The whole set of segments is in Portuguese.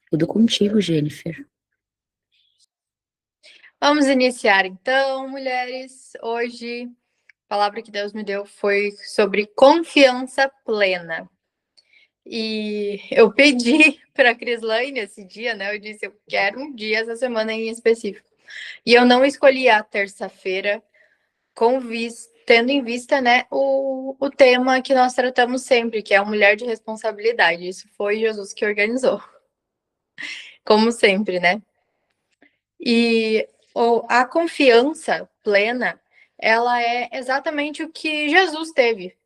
Tudo contigo, Jennifer. Vamos iniciar então, mulheres. Hoje, a palavra que Deus me deu foi sobre confiança plena. E eu pedi para a Crislaine esse dia, né? Eu disse, eu quero um dia essa semana em específico. E eu não escolhi a terça-feira tendo em vista, né, o tema que nós tratamos sempre, que é a mulher de responsabilidade. Isso foi Jesus que organizou, como sempre, né? E a confiança plena, ela é exatamente o que Jesus teve,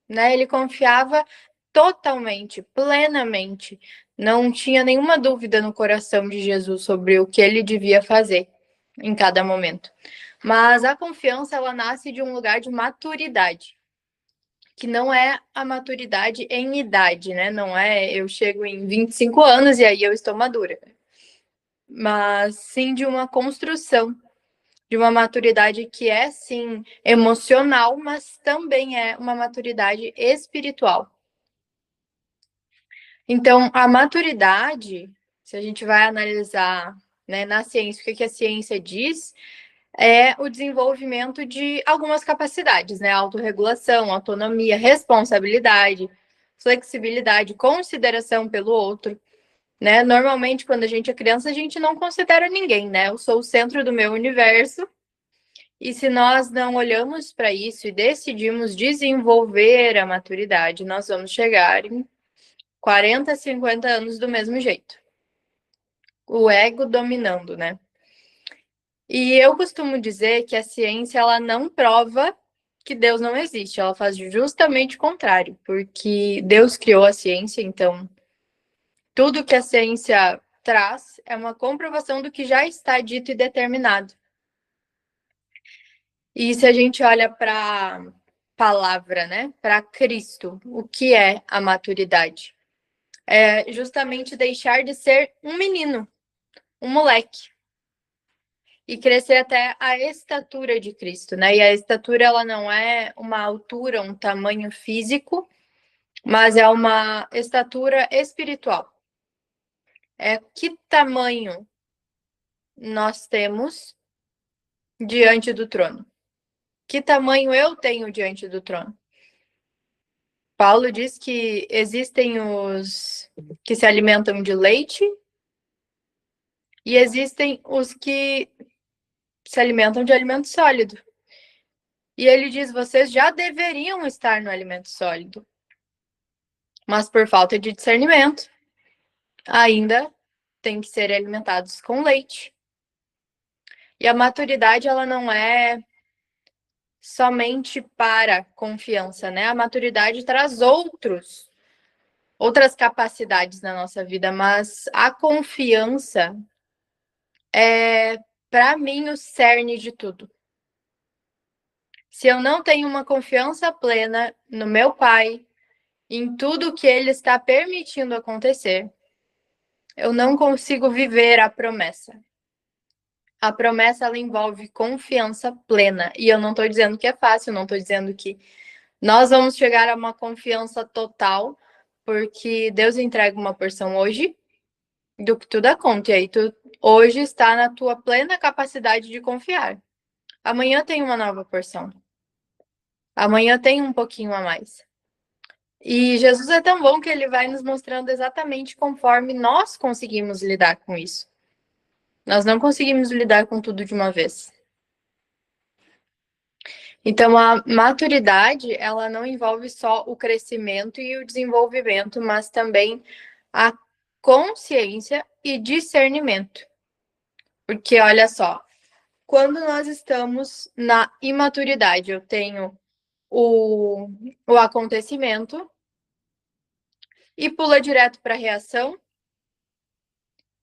né? Ele confiava totalmente, plenamente. Não tinha nenhuma dúvida no coração de Jesus sobre o que ele devia fazer em cada momento. Mas a confiança, ela nasce de um lugar de maturidade, que não é a maturidade em idade, né? Não é eu chego em 25 anos e aí eu estou madura. Mas sim de uma construção, de uma maturidade que é, sim, emocional, mas também é uma maturidade espiritual. Então, a maturidade, se a gente vai analisar, né, na ciência, o que a ciência diz, é o desenvolvimento de algumas capacidades, né? Autorregulação, autonomia, responsabilidade, flexibilidade, consideração pelo outro, né? Normalmente, quando a gente é criança, a gente não considera ninguém, né? Eu sou o centro do meu universo. E se nós não olhamos para isso e decidimos desenvolver a maturidade, nós vamos chegar em 40, 50 anos do mesmo jeito. O ego dominando, né? E eu costumo dizer que a ciência, ela não prova que Deus não existe, ela faz justamente o contrário, porque Deus criou a ciência, então tudo que a ciência traz é uma comprovação do que já está dito e determinado. E se a gente olha para palavra, né, para Cristo, o que é a maturidade? É justamente deixar de ser um menino, um moleque, e crescer até a estatura de Cristo, né? E a estatura, ela não é uma altura, um tamanho físico, mas é uma estatura espiritual. É que tamanho nós temos diante do trono? Que tamanho eu tenho diante do trono? Paulo diz que existem os que se alimentam de leite e existem os que se alimentam de alimento sólido. E ele diz: vocês já deveriam estar no alimento sólido, mas por falta de discernimento, ainda têm que ser alimentados com leite. E a maturidade, ela não é somente para confiança, né? A maturidade traz outras capacidades na nossa vida, mas a confiança é, para mim, o cerne de tudo. Se eu não tenho uma confiança plena no meu pai, em tudo que ele está permitindo acontecer, eu não consigo viver a promessa. A promessa, ela envolve confiança plena. E eu não estou dizendo que é fácil, não estou dizendo que nós vamos chegar a uma confiança total, porque Deus entrega uma porção hoje do que tu dá conta. E aí tu hoje está na tua plena capacidade de confiar. Amanhã tem uma nova porção. Amanhã tem um pouquinho a mais. E Jesus é tão bom que ele vai nos mostrando exatamente conforme nós conseguimos lidar com isso. Nós não conseguimos lidar com tudo de uma vez. Então, a maturidade, ela não envolve só o crescimento e o desenvolvimento, mas também a consciência e discernimento. Porque, olha só, quando nós estamos na imaturidade, eu tenho o acontecimento e pula direto para a reação.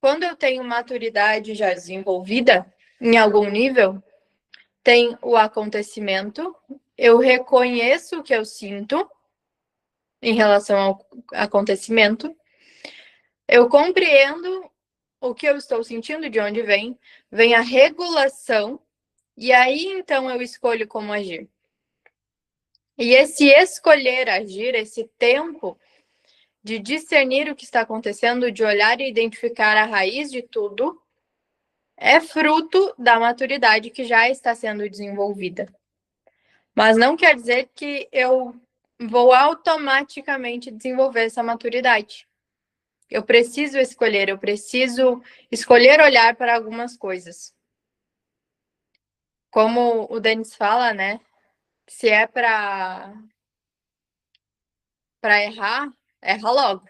Quando eu tenho maturidade já desenvolvida, em algum nível, tem o acontecimento, eu reconheço o que eu sinto em relação ao acontecimento, eu compreendo o que eu estou sentindo, de onde vem a regulação, e aí então eu escolho como agir. E esse escolher agir, esse tempo de discernir o que está acontecendo, de olhar e identificar a raiz de tudo, é fruto da maturidade que já está sendo desenvolvida. Mas não quer dizer que eu vou automaticamente desenvolver essa maturidade. Eu preciso escolher olhar para algumas coisas. Como o Denis fala, né? Se é para errar, erra logo.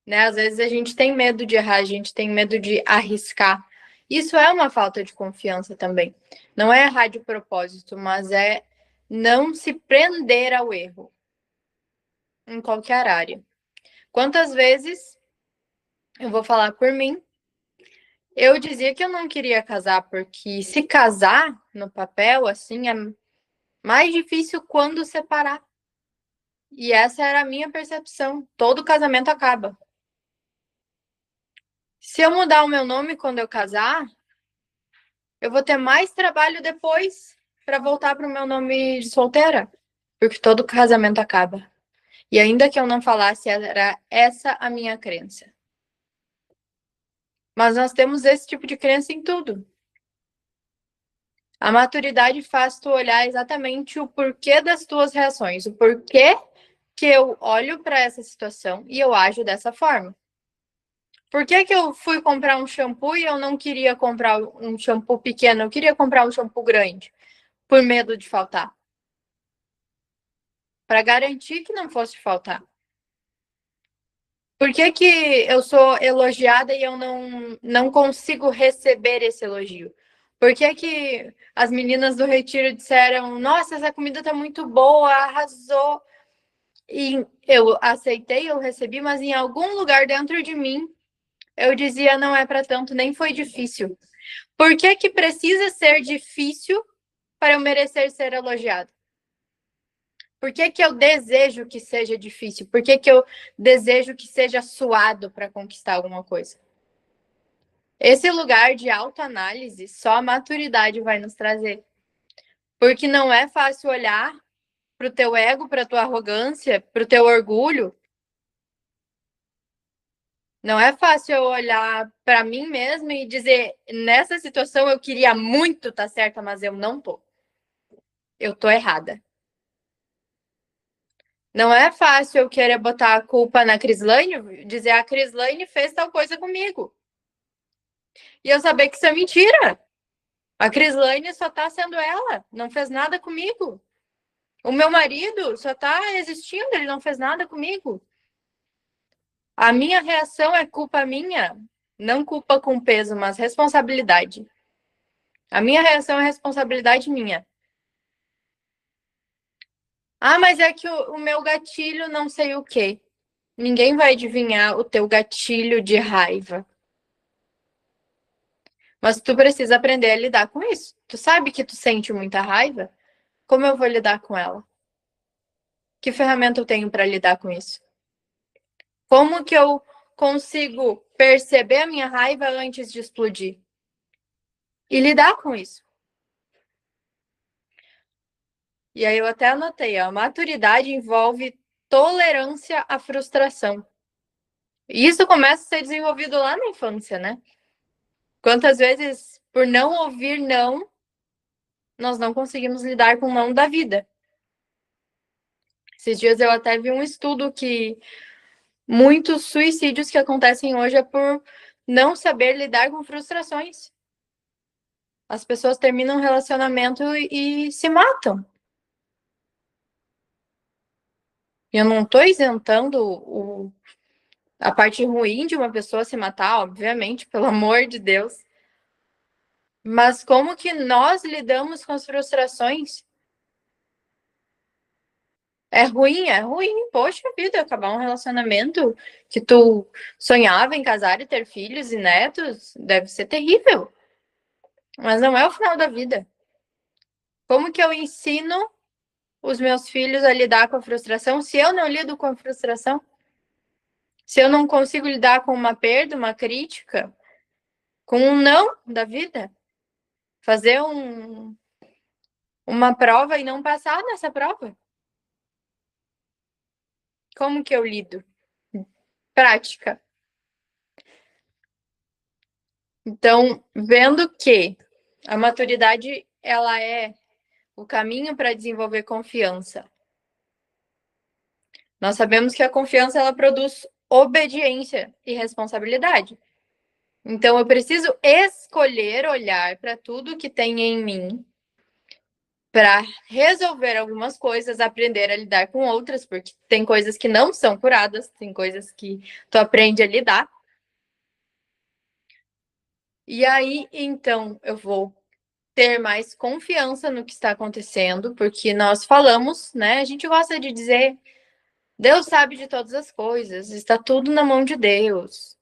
Né? Às vezes a gente tem medo de errar, a gente tem medo de arriscar. Isso é uma falta de confiança também. Não é errar de propósito, mas é não se prender ao erro em qualquer área. Quantas vezes, eu vou falar por mim, eu dizia que eu não queria casar, porque se casar no papel, assim, é mais difícil quando separar. E essa era a minha percepção. Todo casamento acaba. Se eu mudar o meu nome quando eu casar, eu vou ter mais trabalho depois para voltar para o meu nome de solteira, porque todo casamento acaba. E ainda que eu não falasse, era essa a minha crença. Mas nós temos esse tipo de crença em tudo. A maturidade faz tu olhar exatamente o porquê das tuas reações, o porquê que eu olho para essa situação e eu ajo dessa forma. Por que que eu fui comprar um shampoo e eu não queria comprar um shampoo pequeno, eu queria comprar um shampoo grande, por medo de faltar? Para garantir que não fosse faltar. Por que que eu sou elogiada e eu não consigo receber esse elogio? Por que que as meninas do retiro disseram: nossa, essa comida tá muito boa, arrasou? E eu aceitei, eu recebi, mas em algum lugar dentro de mim eu dizia: não é para tanto, nem foi difícil. Por que que precisa ser difícil para eu merecer ser elogiado? Por que que eu desejo que seja difícil? Por que que eu desejo que seja suado para conquistar alguma coisa? Esse lugar de autoanálise, só a maturidade vai nos trazer. Porque não é fácil olhar para o teu ego, para a tua arrogância, para o teu orgulho. Não é fácil eu olhar para mim mesma e dizer: nessa situação eu queria muito estar certa, mas eu não tô. Eu tô errada. Não é fácil eu querer botar a culpa na Crislane, dizer: a Crislane fez tal coisa comigo. E eu saber que isso é mentira. A Crislane só tá sendo ela, não fez nada comigo. O meu marido só tá existindo, ele não fez nada comigo. A minha reação é culpa minha, não culpa com peso, mas responsabilidade. A minha reação é responsabilidade minha. Ah, mas é que o meu gatilho não sei o quê. Ninguém vai adivinhar o teu gatilho de raiva. Mas tu precisa aprender a lidar com isso. Tu sabe que tu sente muita raiva? Como eu vou lidar com ela? Que ferramenta eu tenho para lidar com isso? Como que eu consigo perceber a minha raiva antes de explodir? E lidar com isso. E aí eu até anotei, a maturidade envolve tolerância à frustração. E isso começa a ser desenvolvido lá na infância, né? Quantas vezes, por não ouvir não, nós não conseguimos lidar com o não da vida. Esses dias eu até vi um estudo que muitos suicídios que acontecem hoje é por não saber lidar com frustrações. As pessoas terminam um relacionamento e se matam. Eu não estou isentando a parte ruim de uma pessoa se matar, obviamente, pelo amor de Deus. Mas como que nós lidamos com as frustrações? É ruim, poxa vida, acabar um relacionamento que tu sonhava em casar e ter filhos e netos, deve ser terrível. Mas não é o final da vida. Como que eu ensino os meus filhos a lidar com a frustração se eu não lido com a frustração? Se eu não consigo lidar com uma perda, uma crítica, com um não da vida? Fazer uma prova e não passar nessa prova? Como que eu lido? Prática. Então, vendo que a maturidade, ela é o caminho para desenvolver confiança. Nós sabemos que a confiança, ela produz obediência e responsabilidade. Então, eu preciso escolher olhar para tudo que tem em mim para resolver algumas coisas, aprender a lidar com outras, porque tem coisas que não são curadas, tem coisas que tu aprende a lidar. E aí, então, eu vou ter mais confiança no que está acontecendo, porque nós falamos, né? A gente gosta de dizer, Deus sabe de todas as coisas, está tudo na mão de Deus.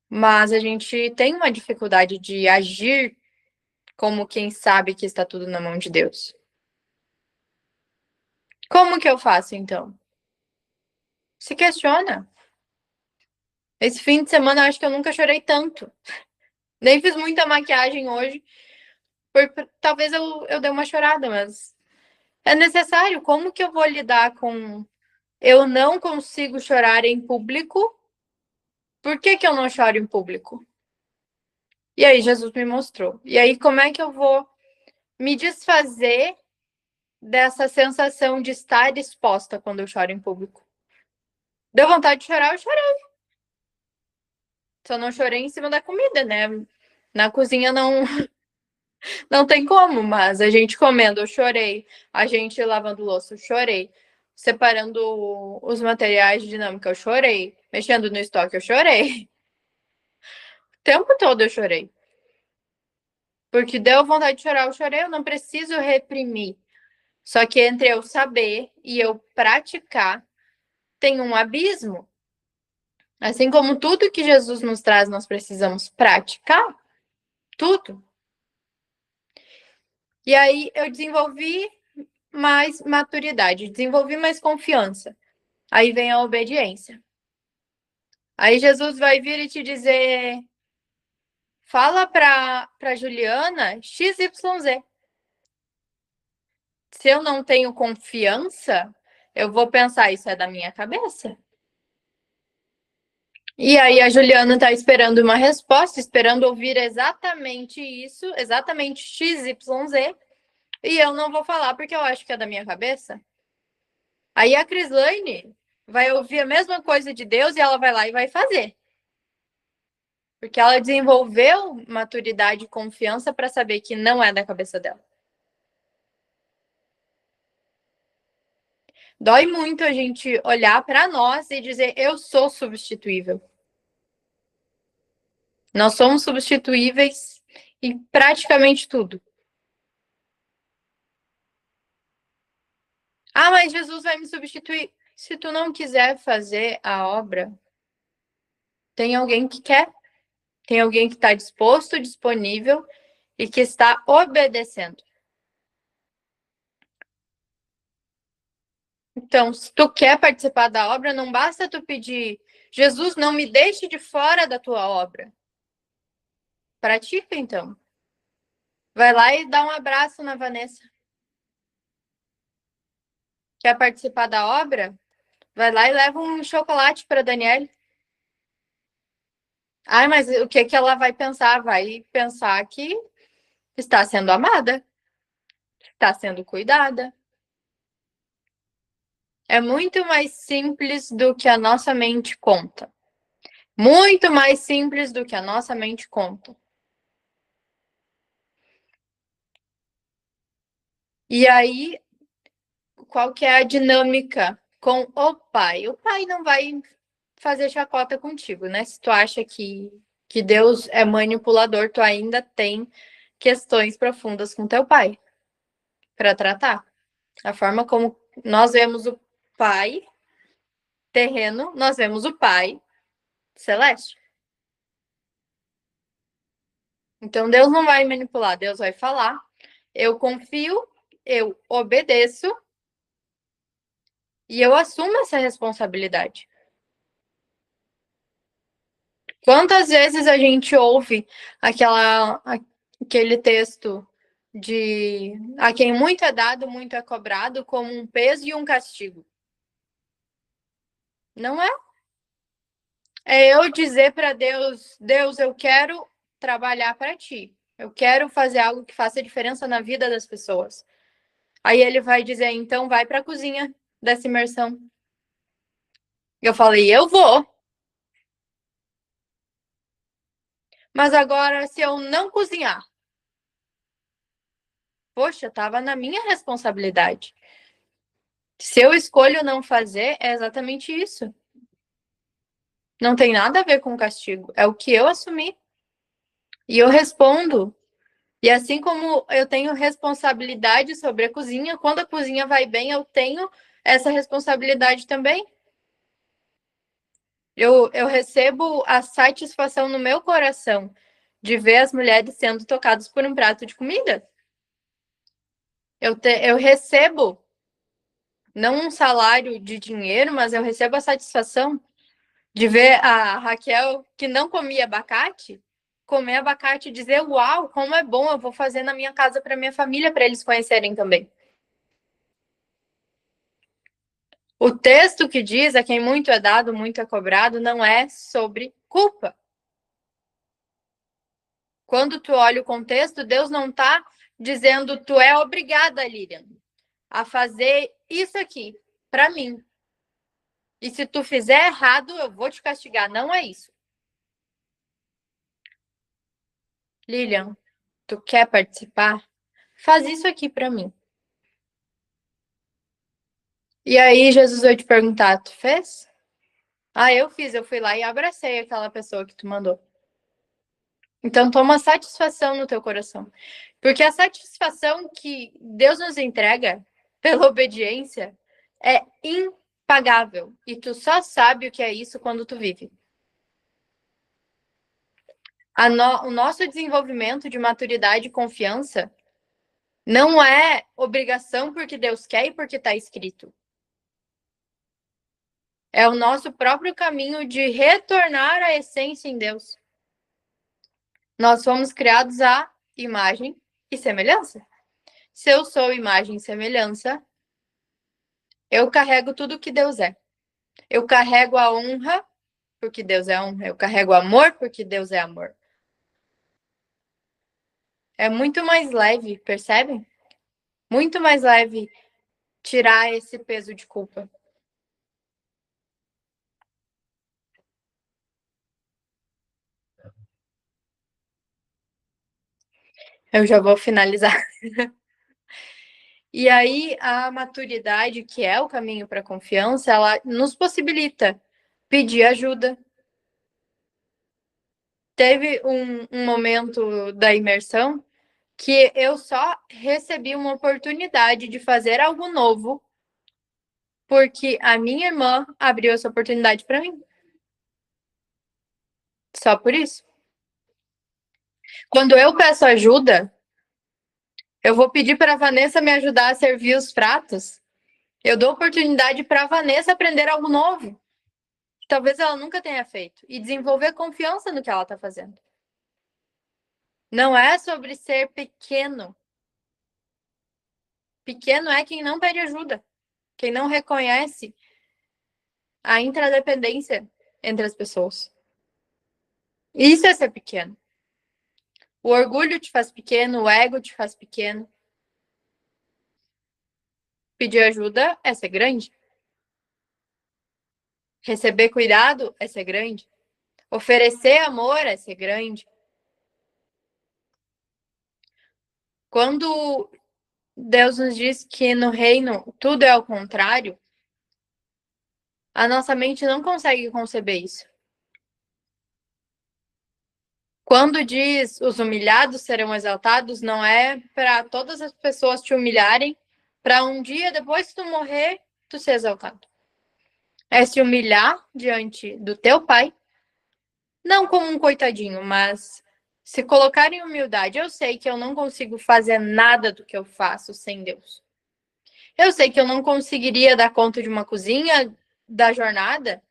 Mas a gente tem uma dificuldade de agir como quem sabe que está tudo na mão de Deus. Como que eu faço, então? Se questiona. Esse fim de semana eu acho que eu nunca chorei tanto. Nem fiz muita maquiagem hoje, porque talvez eu dê uma chorada, mas é necessário. Como que eu vou lidar com eu não consigo chorar em público? Por que que eu não choro em público? E aí Jesus me mostrou. E aí como é que eu vou me desfazer dessa sensação de estar exposta quando eu choro em público? Deu vontade de chorar, eu chorei. Só não chorei em cima da comida, né? Na cozinha não tem como, mas a gente comendo, eu chorei. A gente lavando louça, eu chorei. Separando os materiais de dinâmica, eu chorei. Mexendo no estoque, eu chorei. O tempo todo eu chorei. Porque deu vontade de chorar, eu chorei, eu não preciso reprimir. Só que entre eu saber e eu praticar, tem um abismo. Assim como tudo que Jesus nos traz, nós precisamos praticar. Tudo. E aí eu desenvolvi mais maturidade, desenvolvi mais confiança. Aí vem a obediência. Aí Jesus vai vir e te dizer: fala para Juliana XYZ. Se eu não tenho confiança, eu vou pensar, isso é da minha cabeça. E aí a Juliana está esperando uma resposta, esperando ouvir exatamente isso, exatamente XYZ, e eu não vou falar porque eu acho que é da minha cabeça. Aí a Crislaine vai ouvir a mesma coisa de Deus e ela vai lá e vai fazer. Porque ela desenvolveu maturidade e confiança para saber que não é da cabeça dela. Dói muito a gente olhar para nós e dizer, eu sou substituível. Nós somos substituíveis em praticamente tudo. Ah, mas Jesus vai me substituir. Se tu não quiser fazer a obra, tem alguém que quer. Tem alguém que está disposto, disponível e que está obedecendo. Então, se tu quer participar da obra, não basta tu pedir, Jesus, não me deixe de fora da tua obra. Pratica, então. Vai lá e dá um abraço na Vanessa. Quer participar da obra? Vai lá e leva um chocolate para Daniele. Ah, mas o que que ela vai pensar? Vai pensar que está sendo amada, está sendo cuidada. É muito mais simples do que a nossa mente conta. Muito mais simples do que a nossa mente conta. E aí, qual que é a dinâmica com o pai? O pai não vai fazer chacota contigo, né? Se tu acha que Deus é manipulador, tu ainda tem questões profundas com teu pai para tratar. A forma como nós vemos o pai terreno, nós vemos o pai celeste. Então Deus não vai manipular, Deus vai falar. Eu confio, eu obedeço e eu assumo essa responsabilidade. Quantas vezes a gente ouve aquele texto de a quem muito é dado, muito é cobrado, como um peso e um castigo. Não é. É eu dizer para Deus, Deus, eu quero trabalhar para ti. Eu quero fazer algo que faça diferença na vida das pessoas. Aí ele vai dizer, então vai para a cozinha dessa imersão. Eu falei, eu vou. Mas agora, se eu não cozinhar, poxa, estava na minha responsabilidade. Se eu escolho não fazer, é exatamente isso. Não tem nada a ver com castigo. É o que eu assumi. E eu respondo. E assim como eu tenho responsabilidade sobre a cozinha, quando a cozinha vai bem, eu tenho essa responsabilidade também. Eu recebo a satisfação no meu coração de ver as mulheres sendo tocadas por um prato de comida. Eu recebo, não um salário de dinheiro, mas eu recebo a satisfação de ver a Raquel, que não comia abacate, comer abacate e dizer: Uau, como é bom, eu vou fazer na minha casa para minha família, para eles conhecerem também. O texto que diz: a quem muito é dado, muito é cobrado, não é sobre culpa. Quando tu olha o contexto, Deus não está dizendo: tu é obrigada, Lilian, a fazer isso aqui para mim. E se tu fizer errado, eu vou te castigar. Não é isso. Lilian, tu quer participar? Faz isso aqui para mim. E aí Jesus vai te perguntar, tu fez? Ah, eu fiz, eu fui lá e abracei aquela pessoa que tu mandou. Então toma satisfação no teu coração. Porque a satisfação que Deus nos entrega pela obediência é impagável. E tu só sabe o que é isso quando tu vive. O nosso desenvolvimento de maturidade e confiança não é obrigação porque Deus quer e porque está escrito. É o nosso próprio caminho de retornar à essência em Deus. Nós fomos criados à imagem e semelhança. Se eu sou imagem e semelhança, eu carrego tudo que Deus é. Eu carrego a honra, porque Deus é honra. Eu carrego o amor, porque Deus é amor. É muito mais leve, percebem? Muito mais leve tirar esse peso de culpa. Eu já vou finalizar. E aí, a maturidade, que é o caminho para a confiança, ela nos possibilita pedir ajuda. Teve um momento da imersão que eu só recebi uma oportunidade de fazer algo novo porque a minha irmã abriu essa oportunidade para mim. Só por isso. Quando eu peço ajuda, eu vou pedir para a Vanessa me ajudar a servir os pratos. Eu dou oportunidade para a Vanessa aprender algo novo, que talvez ela nunca tenha feito, e desenvolver confiança no que ela está fazendo. Não é sobre ser pequeno. Pequeno é quem não pede ajuda, quem não reconhece a interdependência entre as pessoas. Isso é ser pequeno. O orgulho te faz pequeno, o ego te faz pequeno. Pedir ajuda é ser grande. Receber cuidado é ser grande. Oferecer amor é ser grande. Quando Deus nos diz que no reino tudo é ao contrário, a nossa mente não consegue conceber isso. Quando diz os humilhados serão exaltados, não é para todas as pessoas te humilharem, para um dia depois que tu morrer, tu ser exaltado. É se humilhar diante do teu pai, não como um coitadinho, mas se colocar em humildade. Eu sei que eu não consigo fazer nada do que eu faço sem Deus. Eu sei que eu não conseguiria dar conta de uma cozinha da jornada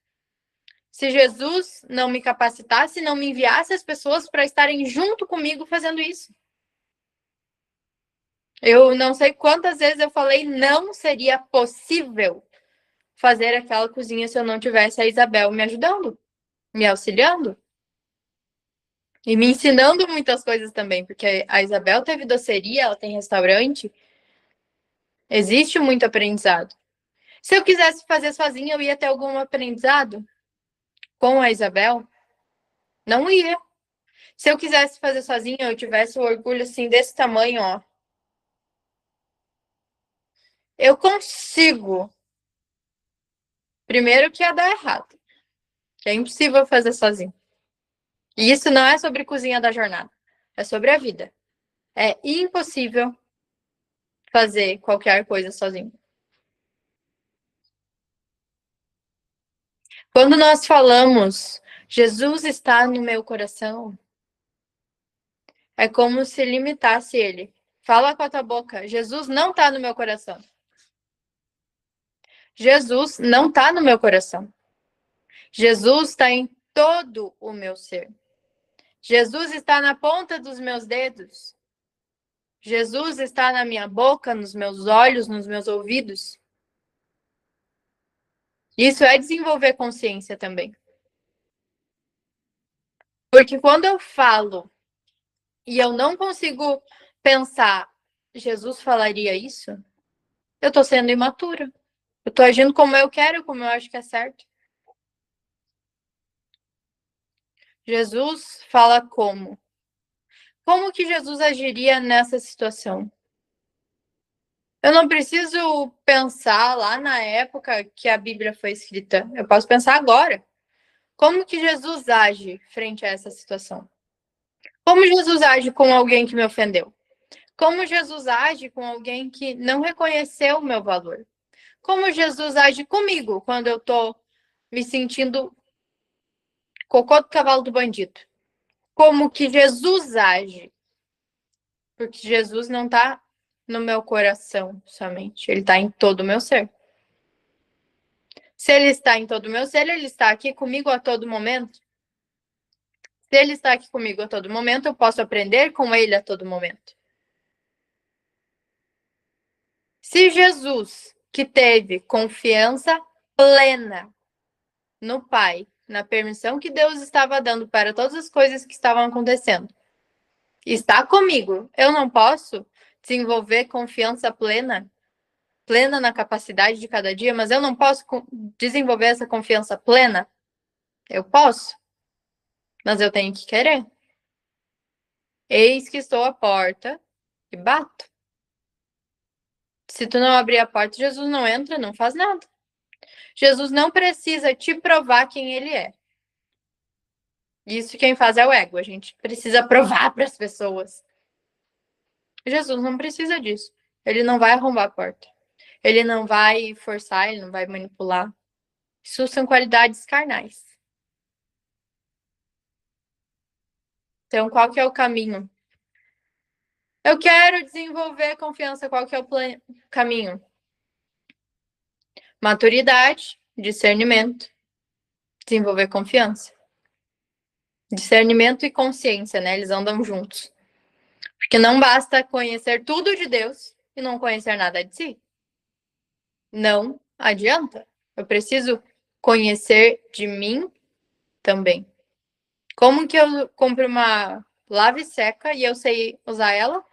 se Jesus não me capacitasse, não me enviasse as pessoas para estarem junto comigo fazendo isso. Eu não sei quantas vezes eu falei não seria possível fazer aquela cozinha se eu não tivesse a Isabel me ajudando, me auxiliando e me ensinando muitas coisas também, porque a Isabel teve doceria, ela tem restaurante, existe muito aprendizado. Se eu quisesse fazer sozinha, eu ia ter algum aprendizado com a Isabel? Não ia. Se eu quisesse fazer sozinha, eu tivesse o orgulho assim desse tamanho, ó. Eu consigo. Primeiro que ia dar errado. É impossível fazer sozinho. E isso não é sobre cozinha da jornada. É sobre a vida. É impossível fazer qualquer coisa sozinho. Quando nós falamos, Jesus está no meu coração, é como se limitasse ele. Fala com a tua boca, Jesus não está no meu coração. Jesus não está no meu coração. Jesus está em todo o meu ser. Jesus está na ponta dos meus dedos. Jesus está na minha boca, nos meus olhos, nos meus ouvidos. Isso é desenvolver consciência também. Porque quando eu falo e eu não consigo pensar, Jesus falaria isso? Eu estou sendo imatura. Eu estou agindo como eu quero, como eu acho que é certo. Jesus fala como? Como que Jesus agiria nessa situação? Eu não preciso pensar lá na época que a Bíblia foi escrita. Eu posso pensar agora. Como que Jesus age frente a essa situação? Como Jesus age com alguém que me ofendeu? Como Jesus age com alguém que não reconheceu o meu valor? Como Jesus age comigo quando eu tô me sentindo cocô do cavalo do bandido? Como que Jesus age? Porque Jesus não tá no meu coração somente, ele tá em todo o meu ser. Se ele está em todo o meu ser, ele está aqui comigo a todo momento. Se ele está aqui comigo a todo momento, eu posso aprender com ele a todo momento. Se Jesus, que teve confiança plena no Pai, na permissão que Deus estava dando para todas as coisas que estavam acontecendo, está comigo, eu não posso desenvolver confiança plena, plena na capacidade de cada dia, mas eu não posso desenvolver essa confiança plena? Eu posso, mas eu tenho que querer. Eis que estou à porta e bato. Se tu não abrir a porta, Jesus não entra, não faz nada. Jesus não precisa te provar quem ele é. Isso quem faz é o ego. A gente precisa provar para as pessoas. Jesus não precisa disso. Ele não vai arrombar a porta. Ele não vai forçar, ele não vai manipular. Isso são qualidades carnais. Então, qual que é o caminho? Eu quero desenvolver confiança. Qual que é o caminho? Maturidade, discernimento, desenvolver confiança. Discernimento e consciência, né? Eles andam juntos. Porque não basta conhecer tudo de Deus e não conhecer nada de si. Não adianta. Eu preciso conhecer de mim também. Como que eu compro uma lave seca e eu sei usar ela?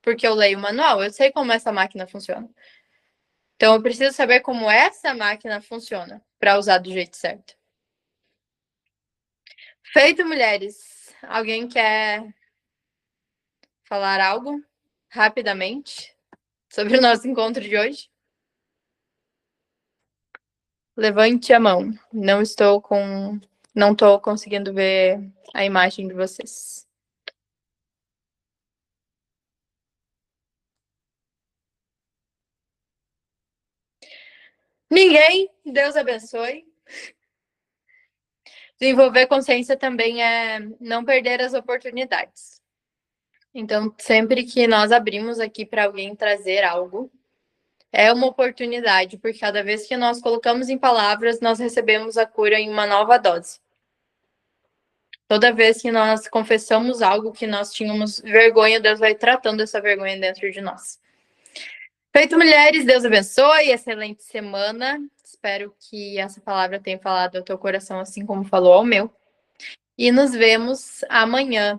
Porque eu leio o manual, eu sei como essa máquina funciona. Então eu preciso saber como essa máquina funciona para usar do jeito certo. Feito, mulheres. Alguém quer falar algo rapidamente sobre o nosso encontro de hoje? Levante a mão. Não estou conseguindo ver a imagem de vocês. Ninguém? Deus abençoe. Desenvolver consciência também é não perder as oportunidades. Então, sempre que nós abrimos aqui para alguém trazer algo, é uma oportunidade, porque cada vez que nós colocamos em palavras, nós recebemos a cura em uma nova dose. Toda vez que nós confessamos algo que nós tínhamos vergonha, Deus vai tratando essa vergonha dentro de nós. Feito, mulheres, Deus abençoe, excelente semana. Espero que essa palavra tenha falado ao teu coração, assim como falou ao meu. E nos vemos amanhã.